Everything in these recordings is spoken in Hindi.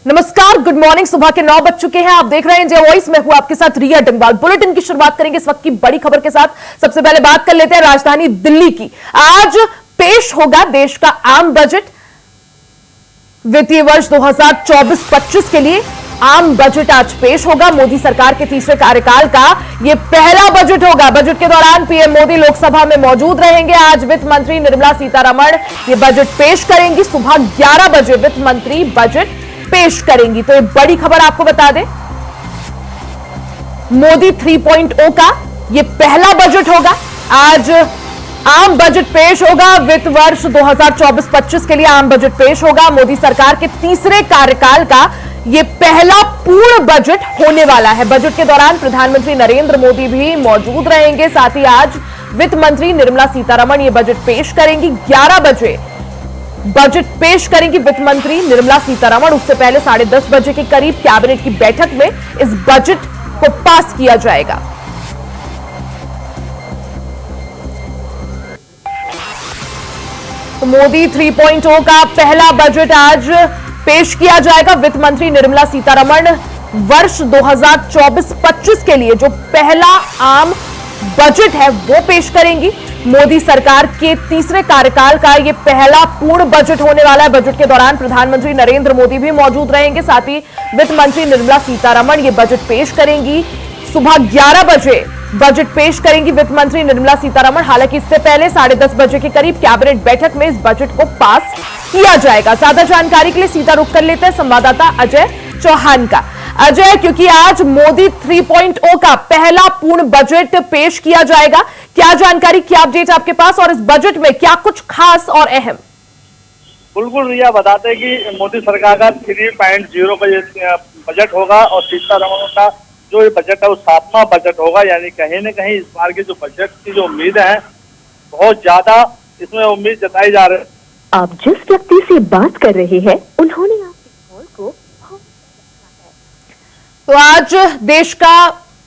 नमस्कार, गुड मॉर्निंग। सुबह के 9 बज चुके हैं। आप देख रहे हैं इंडिया वॉइस में हूं आपके साथ रिया डंगवाल। बुलेटिन की शुरुआत करेंगे इस वक्त की बड़ी खबर के साथ। सबसे पहले बात कर लेते हैं राजधानी दिल्ली की। आज पेश होगा देश का आम बजट। वित्तीय वर्ष 2024-25 के लिए आम बजट आज पेश होगा। मोदी सरकार के तीसरे कार्यकाल का यह पहला बजट होगा। बजट के दौरान पीएम मोदी लोकसभा में मौजूद रहेंगे। आज वित्त मंत्री निर्मला सीतारमण ये बजट पेश करेंगी। सुबह 11 बजे वित्त मंत्री बजट पेश करेंगी। तो ये बड़ी खबर आपको बता दें, मोदी 3.0 का ये पहला बजट होगा। आज आम बजट पेश होगा। वित्त वर्ष 2024-25 के लिए आम बजट पेश होगा। मोदी सरकार के तीसरे कार्यकाल का ये पहला पूर्ण बजट होने वाला है। बजट के दौरान प्रधानमंत्री नरेंद्र मोदी भी मौजूद रहेंगे। साथ ही आज वित्त मंत्री निर्मला सीतारमण ये बजट पेश करेंगी। 11 बजे बजट पेश करेंगी वित्त मंत्री निर्मला सीतारमण। उससे पहले 10:30 बजे के करीब कैबिनेट की बैठक में इस बजट को पास किया जाएगा। तो मोदी 3.0 का पहला बजट आज पेश किया जाएगा। वित्त मंत्री निर्मला सीतारमण वर्ष 2024-25 के लिए जो पहला आम बजट है वो पेश करेंगी। मोदी सरकार के तीसरे कार्यकाल का यह पहला पूर्ण बजट होने वाला है। बजट के दौरान प्रधानमंत्री नरेंद्र मोदी भी मौजूद रहेंगे। साथ ही वित्त मंत्री निर्मला सीतारमण ये बजट पेश करेंगी। सुबह 11 बजे बजट पेश करेंगी वित्त मंत्री निर्मला सीतारमण। हालांकि इससे पहले 10:30 बजे के करीब कैबिनेट बैठक में इस बजट को पास किया जाएगा। ज्यादा जानकारी के लिए सीधा रुख कर लेते हैं संवाददाता अजय चौहान का। अजय, क्योंकि आज मोदी 3.0 का पहला पूर्ण बजट पेश किया जाएगा, क्या जानकारी, क्या अपडेट आपके पास, और इस बजट में क्या कुछ खास और अहम? बिल्कुल रिया, बताते हैं कि मोदी सरकार का 3.0 बजट होगा और सीतारमण का जो ये बजट है वो 7वां बजट होगा। यानी कहीं न कहीं इस बार के जो बजट की जो उम्मीद है बहुत ज्यादा इसमें उम्मीद जताई जा रही है। आप जिस व्यक्ति से बात कर रहे हैं उन्होंने आपके कॉल को तो आज देश का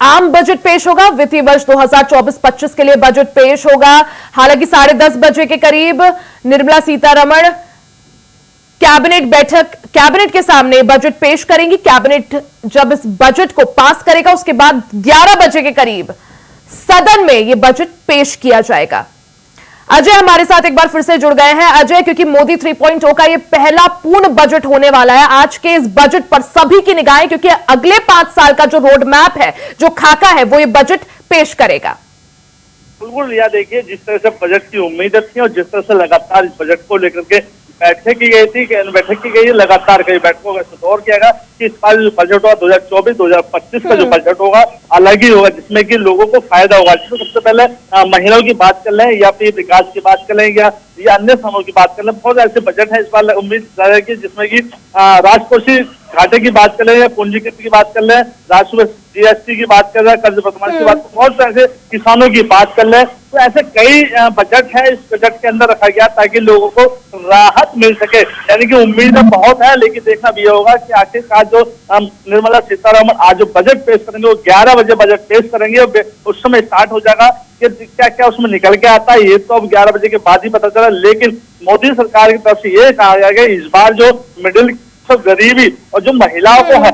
आम बजट पेश होगा। वित्तीय वर्ष 2024-25 के लिए बजट पेश होगा। हालांकि 10:30 बजे के करीब निर्मला सीतारमण कैबिनेट के सामने बजट पेश करेंगी। कैबिनेट जब इस बजट को पास करेगा उसके बाद 11 बजे के करीब सदन में यह बजट पेश किया जाएगा। अजय हमारे साथ एक बार फिर से जुड़ गए हैं। अजय, क्योंकि मोदी 3.0 का यह पहला पूर्ण बजट होने वाला है, आज के इस बजट पर सभी की निगाहें, क्योंकि अगले 5 साल का जो रोड मैप है, जो खाका है, वो ये बजट पेश करेगा। बिल्कुल रिया, देखिए जिस तरह से बजट की उम्मीदें थी और जिस तरह से लगातार इस बजट को लेकर के बैठक की गई थी, बैठक की गई है, लगातार कई बैठकों का दौर किया गया कि इस बार जो बजट होगा 2024-2025 का जो बजट होगा अलग ही होगा, जिसमें कि लोगों को फायदा होगा। जिसमें सबसे पहले महिलाओं की बात कर लें या फिर विकास की बात कर लें या अन्य समूह की बात कर लें, बहुत ऐसे बजट है इस बार उम्मीद है कि जिसमें कि राजकोषीय घाटे की बात कर लें या पूंजीगत की बात कर लें, राजस्व जीएसटी की बात कर रहे हैं, कर्ज वर्तमान की बात, बहुत ऐसे किसानों की बात कर ले। तो ऐसे कई बजट है इस बजट के अंदर रखा गया ताकि लोगों को राहत मिल सके। यानी कि उम्मीदें बहुत है, लेकिन देखना भी होगा कि आखिरकार जो निर्मला सीतारमण आज जो बजट पेश करेंगे वो 11 बजे बजट पेश करेंगे। उस समय स्टार्ट हो जाएगा कि क्या क्या उसमें निकल के आता है, ये तो अब 11 बजे के बाद ही पता चला। लेकिन मोदी सरकार की तरफ से ये कहा गया कि इस बार जो मिडिल गरीबी और जो महिलाओं को है,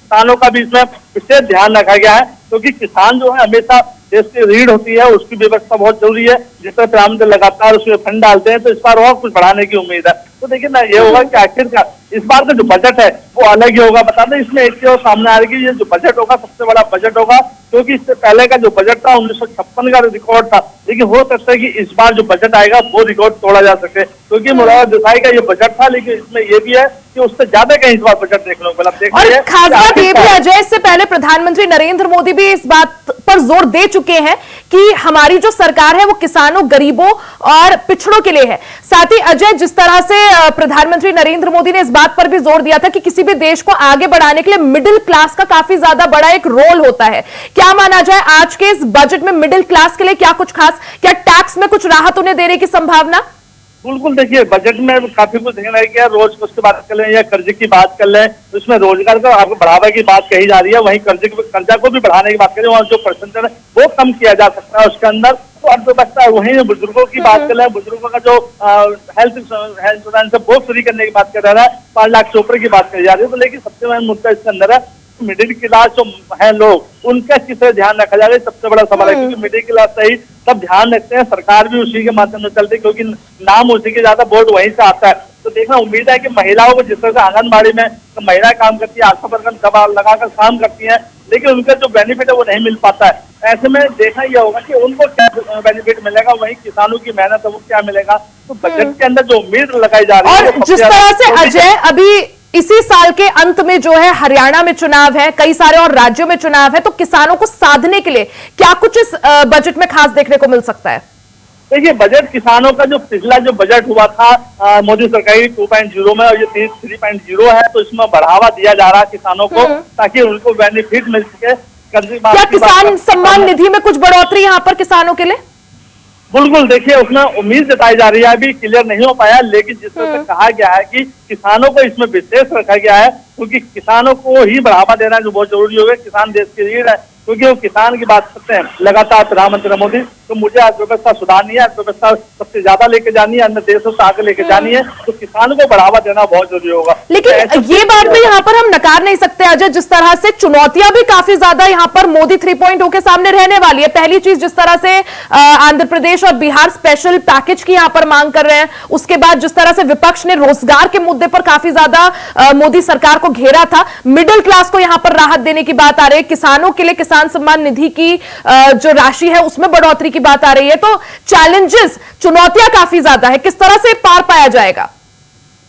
किसानों का भी इसमें विशेष ध्यान रखा गया है, क्योंकि किसान जो है हमेशा देश की रीढ़ होती है, उसकी व्यवस्था बहुत जरूरी है। जिस तरह प्रधानमंत्री लगातार उसमें फंड डालते हैं, तो इस बार और कुछ बढ़ाने की उम्मीद है। तो देखिए ना, ये होगा कि आखिरकार इस बार का जो बजट है वो अलग ही होगा। बता दें, इसमें एक चीज सामने आ रही है, ये जो बजट होगा सबसे बड़ा बजट होगा, क्योंकि इससे पहले का जो बजट था 1956 का रिकॉर्ड था। लेकिन हो सकता है कि इस बार जो बजट आएगा वो रिकॉर्ड तोड़ा जा सके, क्योंकि मुराद देसाई का ये बजट था, लेकिन इसमें ये भी है कि उससे ज्यादा कहीं इस बार बजट देखने को मिला। और खास बात ये भी अजय, इससे पहले प्रधानमंत्री नरेंद्र मोदी भी इस बात पर जोर दे चुके हैं कि हमारी जो सरकार है वो किसानों, गरीबों और पिछड़ों के लिए है। साथ ही अजय, जिस तरह से प्रधानमंत्री नरेंद्र मोदी ने इस बात पर भी जोर दिया था कि किसी भी देश को आगे बढ़ाने के लिए मिडिल क्लास का काफी ज्यादा बड़ा एक रोल होता है, क्या माना जाए आज के इस बजट में मिडिल क्लास के लिए क्या कुछ खास, क्या टैक्स में कुछ राहत उन्हें देने की संभावना? बिल्कुल, देखिए बजट में काफी कुछ देखना है कि रोज उसकी बात कर लें या कर्ज की बात कर लें, तो इसमें रोजगार का आपको बढ़ावा की बात कही जा रही है, वहीं कर्जा को भी बढ़ाने की बात करें, वहाँ जो परसेंटेज है वो कम किया जा सकता है उसके अंदर। तो अर्थव्यवस्था वहीं बुजुर्गों की बात कर रहे हैं, बुजुर्गों का जो हेल्थ इंश्योरेंस है वो फ्री करने की बात कर रहा है, 5 लाख से ऊपर की बात करी जा रही है। तो लेकिन सबसे बड़ा मुद्दा इसके अंदर है मिडिल क्लास जो है लोग, उनका किस तरह ध्यान रखा जाए, सबसे बड़ा सवाल है। क्योंकि मिडिल क्लास सही सब ध्यान रखते हैं, सरकार भी उसी के माध्यम से चलती है, क्योंकि नाम उसी के ज्यादा वोट वहीं से आता है। तो देखना उम्मीद है कि महिलाओं को जिस तरह से आंगनबाड़ी में तो महिलाएं काम करती है, आशा वर्कर दवा लगाकर काम करती है, लेकिन उनका जो बेनिफिट है वो नहीं मिल पाता है। ऐसे में देखना यह होगा कि उनको क्या बेनिफिट मिलेगा, वहीं किसानों की मेहनत है वो क्या मिलेगा। तो बजट के अंदर जो उम्मीद लगाई जा रही है, और जिस तरह से अजय अभी इसी साल के अंत में जो है हरियाणा में चुनाव है, कई सारे और राज्यों में चुनाव है, तो किसानों को साधने के लिए क्या कुछ इस बजट में खास देखने को मिल सकता है? देखिए, बजट किसानों का जो पिछला जो बजट हुआ था मोदी सरकार 2.0 में, और ये 3.0 है, तो इसमें बढ़ावा दिया जा रहा है किसानों को ताकि उनको बेनिफिट मिल सके। क्या किसान सम्मान निधि में कुछ बढ़ोतरी यहाँ पर किसानों के लिए? बिल्कुल, देखिए उसमें उम्मीद जताई जा रही है, अभी क्लियर नहीं हो पाया, लेकिन जिस तरह से कहा गया है कि किसानों को इसमें विशेष रखा गया है, क्योंकि किसानों को ही बढ़ावा देना जो बहुत जरूरी हो गया। किसान देश की रीढ़ है, क्योंकि वो किसान की बात करते हैं लगातार प्रधानमंत्री मोदी, तो मुझे अर्थव्यवस्था सुधारनी है, अर्थव्यवस्था सबसे ज्यादा लेके जानी है, अन्य देशों से आगे लेके जानी है, तो किसानों को बढ़ावा देना बहुत जरूरी होगा। लेकिन ये बात भी यहाँ पर हम नकार नहीं सकते अजय, जिस तरह से चुनौतियां भी काफी ज्यादा यहाँ पर मोदी 3.0 के सामने रहने वाली है। पहली चीज, जिस तरह से आंध्र प्रदेश और बिहार स्पेशल पैकेज की यहाँ पर मांग कर रहे हैं, उसके बाद जिस तरह से विपक्ष ने रोजगार के मुद्दे पर काफी ज्यादा मोदी सरकार को घेरा था, मिडिल क्लास को यहाँ पर राहत देने की बात आ रही है, किसानों के लिए किसान सम्मान निधि की जो राशि है उसमें बढ़ोतरी की बात आ रही है। तो चैलेंजेस, चुनौतियां काफी ज्यादा है, किस तरह से पार पाया जाएगा?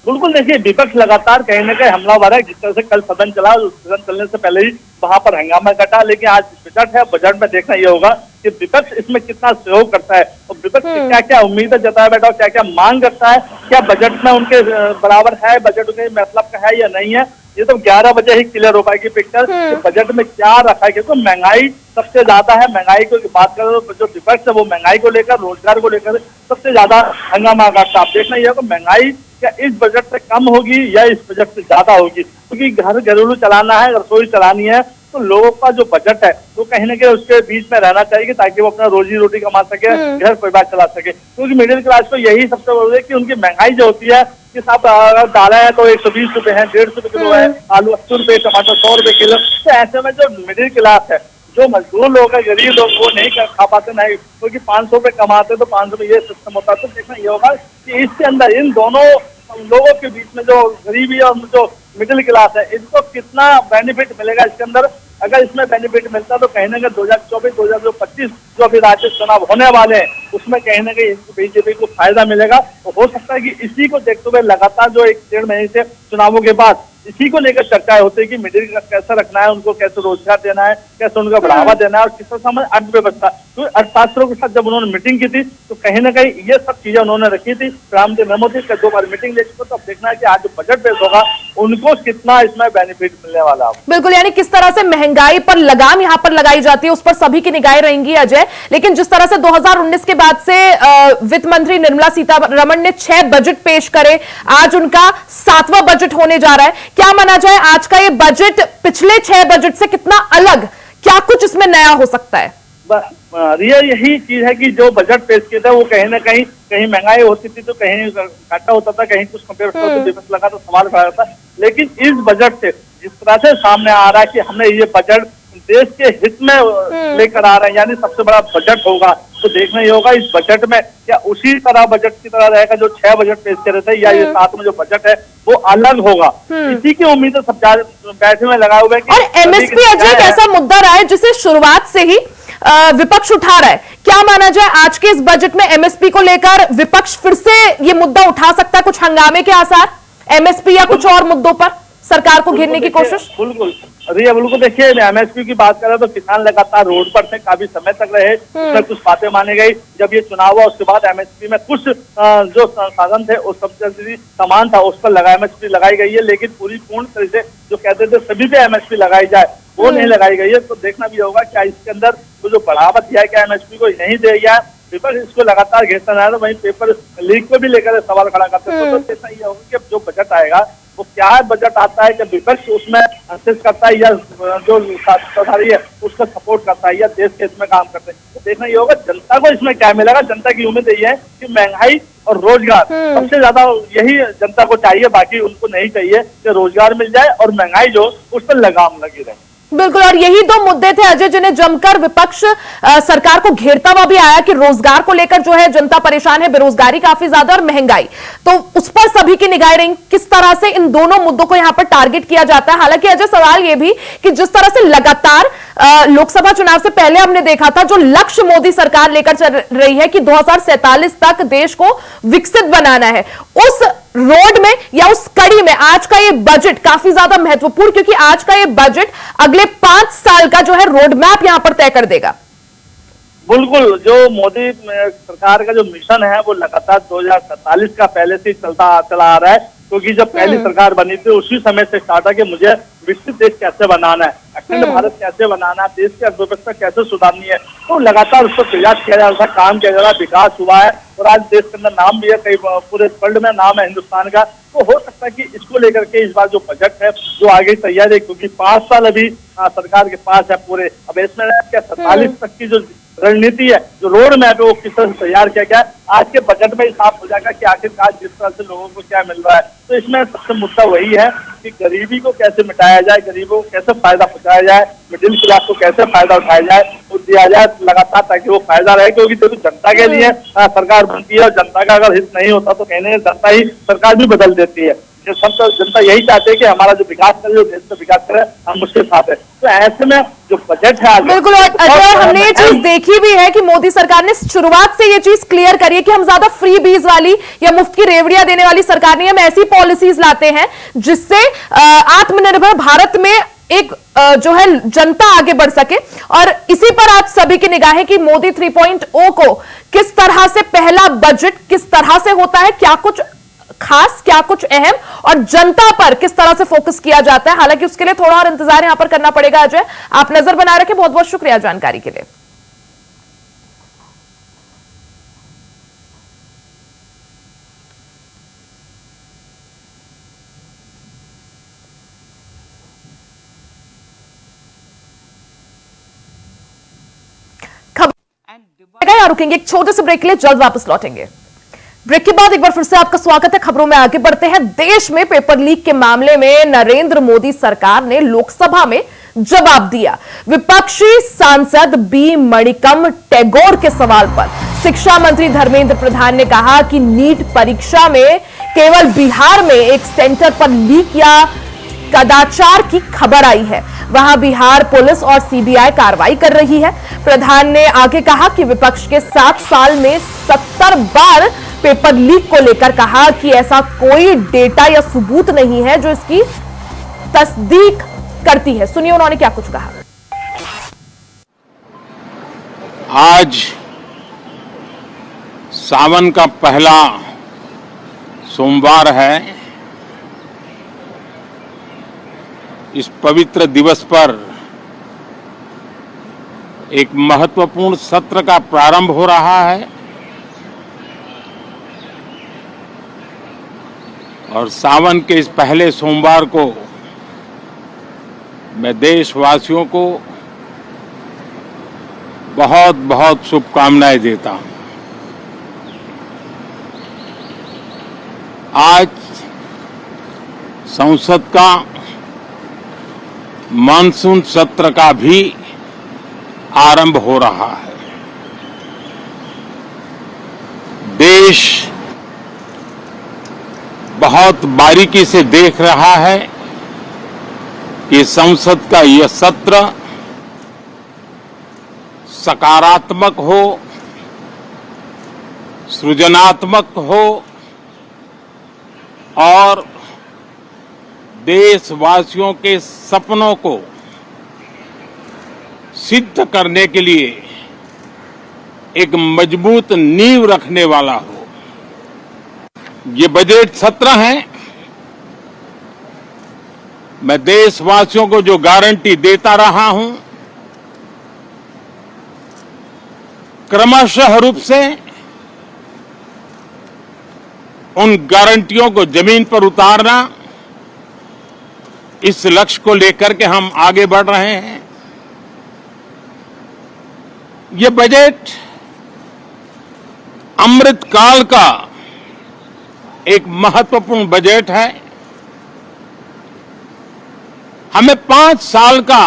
बिल्कुल, देखिए विपक्ष लगातार कहीं ना कहीं हमलावर है। जिस तरह से कल सदन चला, उस सदन चलने से पहले ही वहां पर हंगामा कटा, लेकिन आज बजट है, बजट में देखना यह होगा कि विपक्ष इसमें कितना सहयोग करता है और विपक्ष क्या क्या उम्मीदें जताया बैठा और क्या क्या मांग करता है, क्या बजट में उनके बराबर है, बजट उनके मतलब का है या नहीं है। ये तो 11 बजे ही क्लियर हो पाएगी पिक्चर कि बजट में क्या रखा है। क्योंकि महंगाई सबसे ज्यादा है, महंगाई को बात करें तो जो विपक्ष है वो महंगाई को लेकर, रोजगार को लेकर सबसे ज्यादा हंगामा करता है। आप देखना यह होगा महंगाई क्या इस बजट से कम होगी या इस बजट से ज्यादा होगी, क्योंकि घर घरेलू चलाना है, रसोई चलानी है, तो लोगों का जो बजट है वो कहीं ना कहीं उसके बीच में रहना चाहिए ताकि वो अपना रोजी रोटी कमा सके, घर परिवार चला सके। क्योंकि मिडिल क्लास को यही सबसे बड़ी है कि उनकी महंगाई जो होती है कि साहब अगर दालें हैं तो 120 रुपए है, 150 रुपए किलो है, आलू 80 रुपए, टमाटर 100 रुपए किलो। तो ऐसे में जो मिडिल क्लास है, जो मजदूर लोग है, गरीब लोग, वो नहीं खा पाते, नहीं, क्योंकि 500 रुपए कमाते तो 500 रुपए ये सिस्टम होता है। तो देखना ये होगा कि इसके अंदर इन दोनों लोगों के बीच में जो गरीबी और जो मिडिल क्लास है, इनको कितना बेनिफिट मिलेगा इसके अंदर। अगर इसमें बेनिफिट मिलता तो कहीं ना कहीं 2024-2025 जो अभी राज्य चुनाव होने वाले हैं उसमें कहीं ना कहीं बीजेपी को फायदा मिलेगा। तो हो सकता है कि इसी को देखते हुए लगातार जो 1-1.5 महीने से चुनावों के बाद इसी को लेकर चर्चाएं होती है कि मिडिल क्लास कैसे रखना है, उनको कैसे रोजगार देना है, कैसे उनका बढ़ावा देना है और किस तरह से अर्थव्यवस्था। तो अर्थशास्त्रियों के साथ जब उन्होंने मीटिंग की थी तो कहीं ना कहीं ये सब चीजें उन्होंने रखी थी। प्रधानमंत्री मोदी का 2 बार मीटिंग ले चुके, तो अब देखना है कि आज जो बजट पेश होगा उनको कितना इसमें बेनिफिट मिलने वाला है। बिल्कुल, यानी किस तरह से महंगाई पर लगाम यहाँ पर लगाई जाती है उस पर सभी की निगाहें रहेंगी अजय। लेकिन जिस तरह से 2019 के बाद से वित्त मंत्री निर्मला सीतारमण ने 6 बजट पेश करे, आज उनका 7वां बजट होने जा रहा है। क्या माना जाए आज का ये बजट पिछले 6 बजट से कितना अलग, क्या कुछ इसमें नया हो सकता है? रियल यही चीज है कि जो बजट पेश किया था वो कहीं ना कहीं महंगाई होती थी तो कहीं घाटा होता था, कहीं कुछ कंपेयर होता तो डिफेंस लगा तो सवाल खड़ा था। लेकिन इस बजट से जिस तरह से सामने आ रहा है कि हमने ये बजट देश के हित में लेकर आ रहे हैं, यानी सबसे बड़ा बजट होगा, तो देखना ही होगा इस बजट में क्या उसी तरह बजट की तरह रहेगा जो 6 बजट पेश कर रहे थे, या ये 7 में जो बजट है वो अलग होगा। इसी की उम्मीद सब बैठे में लगाए हुए हैं। और एमएसपी अजय एक ऐसा मुद्दा रहा है जिसे शुरुआत से ही विपक्ष उठा रहा है, क्या माना जाए आज के इस बजट में एमएसपी को लेकर विपक्ष फिर से ये मुद्दा उठा सकता है? कुछ हंगामे के आसार एमएसपी या कुछ और मुद्दों पर सरकार को घेरने की कोशिश? बिल्कुल देखिए, एमएसपी की बात करें तो किसान लगातार रोड पर थे, काफी समय तक रहे, उसमें कुछ बातें मानी गई। जब ये चुनाव हुआ उसके बाद एमएसपी में कुछ जो संसाधन थे उस सब्सिडी सामान था उस पर एमएसपी लगाई गई है, लेकिन पूर्ण तरह से जो कहते थे सभी पे एमएसपी लगाई जाए वो नहीं लगाई गई है। तो देखना भी होगा क्या इसके अंदर जो बढ़ावा दिया है क्या एमएसपी को नहीं दिया गया। विपक्ष इसको लगातार घेरता रहा, वहीं पेपर लीक को भी लेकर सवाल खड़ा करते हैं। तो देखना ये होगा कि जो बजट आएगा वो क्या है, बजट आता है कि विपक्ष उसमें असिस्ट करता है या जो सरकारी है उसका सपोर्ट करता है या देश के हित में काम करते हैं। देखना ये होगा जनता को इसमें क्या मिलेगा। जनता की उम्मीद यही है कि महंगाई और रोजगार सबसे ज्यादा यही जनता को चाहिए, बाकी उनको नहीं चाहिए कि रोजगार मिल जाए और महंगाई जो उस पर लगाम लगी रहे। बिल्कुल, और यही दो मुद्दे थे अजय जिन्हें जमकर विपक्ष सरकार को घेरता हुआ भी आया कि रोजगार को लेकर जो है जनता परेशान है, बेरोजगारी काफी ज्यादा और महंगाई, तो उस पर सभी की निगाहें रही किस तरह से इन दोनों मुद्दों को यहां पर टारगेट किया जाता है। हालांकि अजय सवाल यह भी कि जिस तरह से लगातार लोकसभा चुनाव से पहले हमने देखा था जो लक्ष्य मोदी सरकार लेकर चल रही है कि 2047 तक देश को विकसित बनाना है, उस रोड में या उस कड़ी में आज का ये बजट काफी ज्यादा महत्वपूर्ण, क्योंकि आज का ये बजट अगले 5 साल का जो है रोड मैप यहां पर तय कर देगा। बिल्कुल, जो मोदी सरकार का जो मिशन है वो लगातार 2047 का पहले से चला आ रहा है, क्योंकि जब पहली सरकार बनी थी उसी समय से स्टार्ट है कि मुझे विकसित देश कैसे बनाना है, अखंड भारत कैसे बनाना है, देश की अर्थव्यवस्था कैसे सुधारनी है, तो लगातार उसको प्रयास किया जा रहा था, काम किया जा रहा, विकास हुआ है और आज देश के अंदर नाम भी है, कई पूरे वर्ल्ड में नाम है हिंदुस्तान का। तो हो सकता है कि इसको लेकर के इस बार जो बजट है जो आगे तैयार है, क्योंकि 5 साल अभी सरकार के पास है पूरे, अब इसमें क्या 47 तक की जो रणनीति है, जो रोड मैप है वो किस तरह से तैयार किया गया, आज के बजट में ही साफ हो जाएगा कि आखिरकार जिस तरह से लोगों को क्या मिल रहा है। तो इसमें सबसे मुद्दा वही है कि गरीबी को कैसे मिटाया जाए, गरीबों को कैसे फायदा पहुंचाया जाए, मिडिल क्लास को कैसे फायदा उठाया जाए और दिया जाए लगातार, ताकि वो फायदा रहे। क्योंकि जो जनता के लिए सरकार बनती है और जनता का अगर हित नहीं होता तो कहने जनता ही सरकार भी बदल देती है। जनता यही चाहते हैं कि हमारा जो विकास करे, जो देश का विकास करे, हम उसके साथ है। तो ऐसे में जो बजट है बिल्कुल, और हमने ये चीज देखी भी है कि मोदी सरकार ने शुरुआत से ये चीज क्लियर करी है कि हम ज्यादा फ्री बीज वाली या मुफ्त की रेवड़ियां देने वाली सरकार नहीं, हम ऐसी पॉलिसीज लाते हैं जिससे आत्मनिर्भर भारत में एक जो है जनता आगे बढ़ सके। और इसी पर आज सभी की निगाहें कि मोदी 3.0 को किस तरह से पहला बजट किस तरह से होता है, क्या कुछ खास, क्या कुछ अहम, और जनता पर किस तरह से फोकस किया जाता है। हालांकि उसके लिए थोड़ा और इंतजार यहां पर करना पड़ेगा। अजय, आप नजर बना रखें, बहुत बहुत शुक्रिया जानकारी के लिए। खबर रुकेंगे एक छोटे से ब्रेक के लिए, जल्द वापस लौटेंगे। ब्रेक के बाद एक बार फिर से आपका स्वागत है। खबरों में आगे बढ़ते हैं। देश में पेपर लीक के मामले में नरेंद्र मोदी सरकार ने लोकसभा में जवाब दिया। विपक्षी सांसद बी मणिकम टैगोर के सवाल पर शिक्षा मंत्री धर्मेंद्र प्रधान ने कहा कि नीट परीक्षा में केवल बिहार में एक सेंटर पर लीक या कदाचार की खबर आई है, वहां बिहार पुलिस और सीबीआई कार्रवाई कर रही है। प्रधान ने आगे कहा कि विपक्ष के 7 साल में 70 बार पेपर लीक को लेकर कहा कि ऐसा कोई डेटा या सबूत नहीं है जो इसकी तस्दीक करती है। सुनिए उन्होंने क्या कुछ कहा। आज सावन का पहला सोमवार है। इस पवित्र दिवस पर एक महत्वपूर्ण सत्र का प्रारंभ हो रहा है और सावन के इस पहले सोमवार को मैं देशवासियों को बहुत बहुत शुभकामनाएं देता हूं। आज संसद का मानसून सत्र का भी आरंभ हो रहा है। देश बहुत बारीकी से देख रहा है कि संसद का यह सत्र सकारात्मक हो, सृजनात्मक हो और देशवासियों के सपनों को सिद्ध करने के लिए एक मजबूत नींव रखने वाला हो। ये बजट सत्र है। मैं देशवासियों को जो गारंटी देता रहा हूं, क्रमशः रूप से उन गारंटियों को जमीन पर उतारना, इस लक्ष्य को लेकर के हम आगे बढ़ रहे हैं। ये बजट अमृतकाल का एक महत्वपूर्ण बजट है। हमें 5 साल का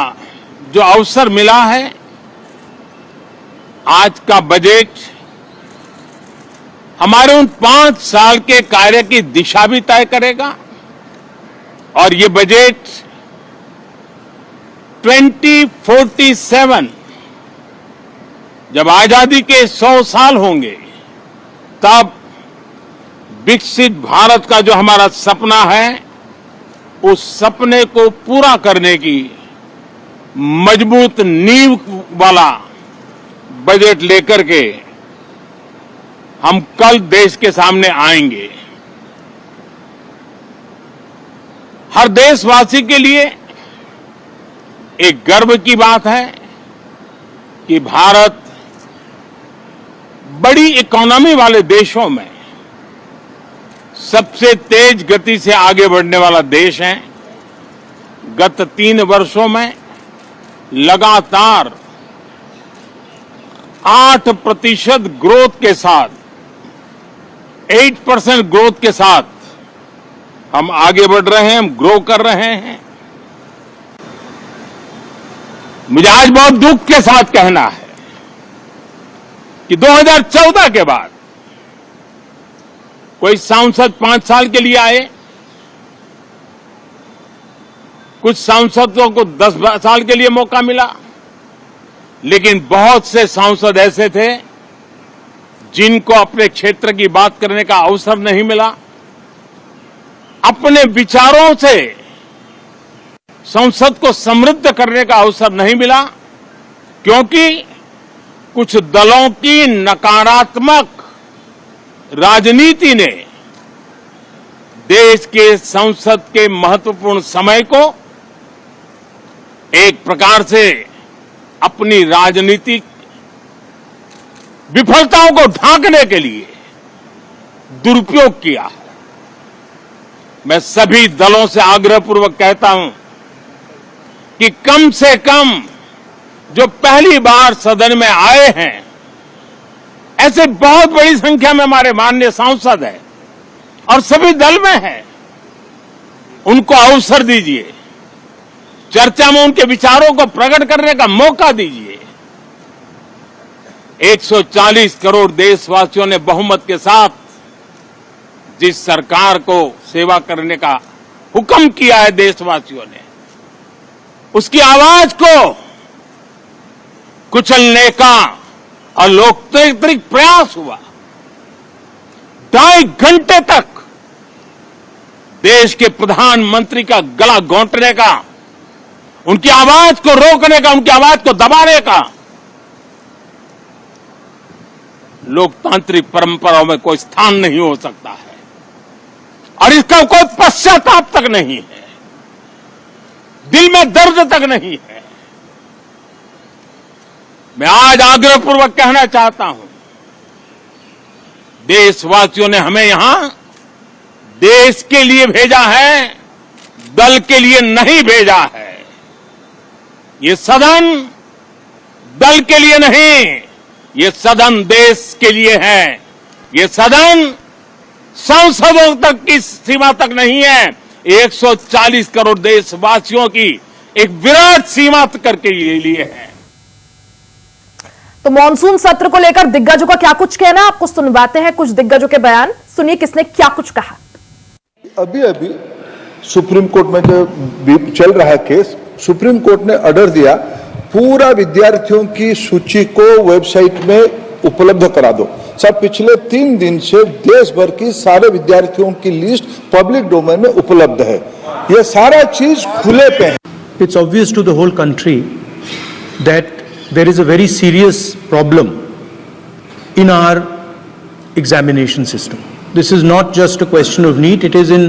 जो अवसर मिला है, आज का बजट हमारे उन 5 साल के कार्य की दिशा भी तय करेगा। और ये बजट 2047 जब आजादी के 100 साल होंगे, तब विकसित भारत का जो हमारा सपना है, उस सपने को पूरा करने की मजबूत नींव वाला बजट लेकर के हम कल देश के सामने आएंगे। हर देशवासी के लिए एक गर्व की बात है कि भारत बड़ी इकोनॉमी वाले देशों में सबसे तेज गति से आगे बढ़ने वाला देश है। गत 3 वर्षों में लगातार 8% ग्रोथ के साथ, 8% ग्रोथ के साथ हम आगे बढ़ रहे हैं, हम ग्रो कर रहे हैं। मुझे आज बहुत दुख के साथ कहना है कि 2014 के बाद कोई सांसद 5 साल के लिए आए, कुछ सांसदों को 10 साल के लिए मौका मिला, लेकिन बहुत से सांसद ऐसे थे जिनको अपने क्षेत्र की बात करने का अवसर नहीं मिला, अपने विचारों से संसद को समृद्ध करने का अवसर नहीं मिला, क्योंकि कुछ दलों की नकारात्मक राजनीति ने देश के संसद के महत्वपूर्ण समय को एक प्रकार से अपनी राजनीतिक विफलताओं को ढांकने के लिए दुरुपयोग किया। मैं सभी दलों से आग्रहपूर्वक कहता हूं कि कम से कम जो पहली बार सदन में आए हैं, ऐसे बहुत बड़ी संख्या में हमारे माननीय सांसद हैं और सभी दल में हैं, उनको अवसर दीजिए, चर्चा में उनके विचारों को प्रकट करने का मौका दीजिए। 140 करोड़ देशवासियों ने बहुमत के साथ जिस सरकार को सेवा करने का हुक्म किया है देशवासियों ने, उसकी आवाज को कुचलने का अलोकतांत्रिक प्रयास हुआ। 2.5 घंटे तक देश के प्रधानमंत्री का गला घोंटने का, उनकी आवाज को रोकने का, उनकी आवाज को दबाने का लोकतांत्रिक परंपराओं में कोई स्थान नहीं हो सकता है और इसका कोई पश्चाताप तक नहीं है, दिल में दर्द तक नहीं है। मैं आज आग्रहपूर्वक कहना चाहता हूं, देशवासियों ने हमें यहां देश के लिए भेजा है, दल के लिए नहीं भेजा है। ये सदन दल के लिए नहीं, ये सदन देश के लिए है। ये सदन संसदों तक की सीमा तक नहीं है, 140 करोड़ देशवासियों की एक विराट सीमा करके लिए है। तो मॉनसून सत्र को लेकर दिग्गजों का क्या कुछ कहना, आपको सुनवाते हैं कुछ दिग्गजों के बयान। सुनिए किसने क्या कुछ कहा। अभी अभी सुप्रीम कोर्ट में जो चल रहा है केस, सुप्रीम कोर्ट ने ऑर्डर दिया पूरा विद्यार्थियों की सूची को वेबसाइट में उपलब्ध करा दो। सब पिछले 3 दिन से देश भर की सारे विद्यार्थियों की लिस्ट पब्लिक डोमेन में उपलब्ध है। ये सारा चीज खुले पे है। It's obvious to the whole country that there is a very serious problem in our examination system. This is not just a question of NEET, it is in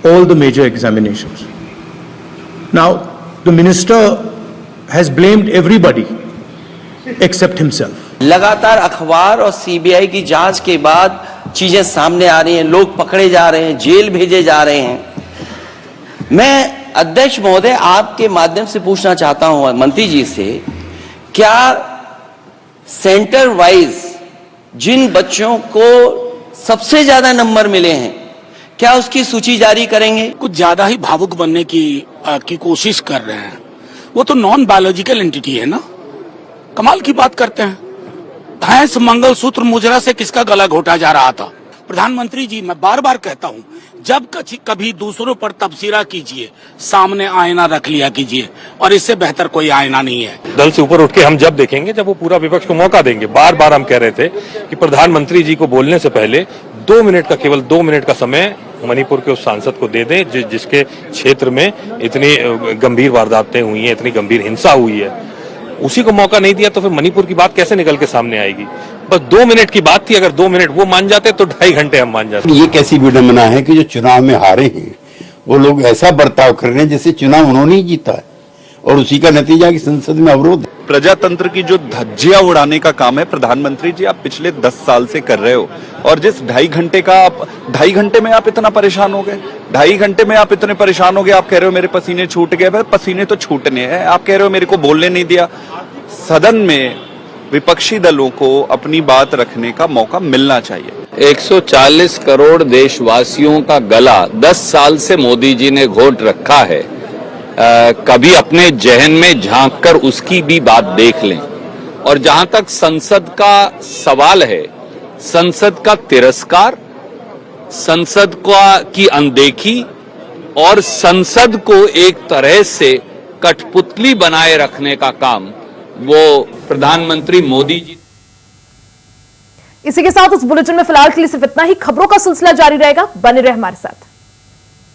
all the major examinations. Now, the minister has blamed everybody except himself. लगातार अखबार और सीबीआई की जांच के बाद चीजें सामने आ रही हैं, लोग पकड़े जा रहे हैं, जेल भेजे जा रहे हैं। मैं अध्यक्ष महोदय आपके माध्यम से पूछना चाहता हूं मंत्री जी से, क्या सेंटर वाइज जिन बच्चों को सबसे ज्यादा नंबर मिले हैं, क्या उसकी सूची जारी करेंगे? कुछ ज्यादा ही भावुक बनने की कोशिश कर रहे हैं। वो तो नॉन बायोलॉजिकल एंटिटी है ना, कमाल की बात करते हैं। भैंस मंगलसूत्र मुजरा से किसका गला घोटा जा रहा था? प्रधानमंत्री जी, मैं बार बार कहता हूं, जब कभी दूसरों पर तबसरा कीजिए, सामने आईना रख लिया कीजिए, और इससे बेहतर कोई आईना नहीं है। दल से ऊपर उठ के हम जब देखेंगे, जब वो पूरा विपक्ष को मौका देंगे। बार बार हम कह रहे थे कि प्रधानमंत्री जी को बोलने से पहले 2 मिनट का, केवल 2 मिनट का समय मणिपुर के उस सांसद को दे दें जिसके क्षेत्र में इतनी गंभीर वारदातें हुई हैं, इतनी गंभीर हिंसा हुई है। उसी को मौका नहीं दिया तो फिर मणिपुर की बात कैसे निकल के सामने आएगी? बस 2 मिनट की बात थी, अगर 2 मिनट वो मान जाते तो 2.5 घंटे हम मान जाते। ये कैसी विडंबना है कि जो चुनाव में हारे हैं वो लोग ऐसा बर्ताव कर रहे हैं जैसे चुनाव उन्होंने ही जीता है, और उसी का नतीजा कि संसद में अवरोध। प्रजातंत्र की जो धज्जियां उड़ाने का काम है प्रधानमंत्री जी आप पिछले 10 साल से कर रहे हो, और जिस 2.5 घंटे का 2.5 घंटे में आप इतना परेशान हो गए, 2.5 घंटे में आप इतने परेशान हो गए, आप कह रहे हो मेरे पसीने छूट गए। भाई पसीने तो छूटने हैं, आप कह रहे हो मेरे को बोलने नहीं दिया। सदन में विपक्षी दलों को अपनी बात रखने का मौका मिलना चाहिए। 140 करोड़ देशवासियों का गला 10 साल से मोदी जी ने घोट रखा है। कभी अपने जहन में झांक कर उसकी भी बात देख लें। और जहां तक संसद का सवाल है, संसद का तिरस्कार, संसद की अनदेखी और संसद को एक तरह से कठपुतली बनाए रखने का काम वो प्रधानमंत्री मोदी जी। इसी के साथ इस बुलेटिन में फिलहाल के लिए सिर्फ इतना ही। खबरों का सिलसिला जारी रहेगा, बने रहे हमारे साथ।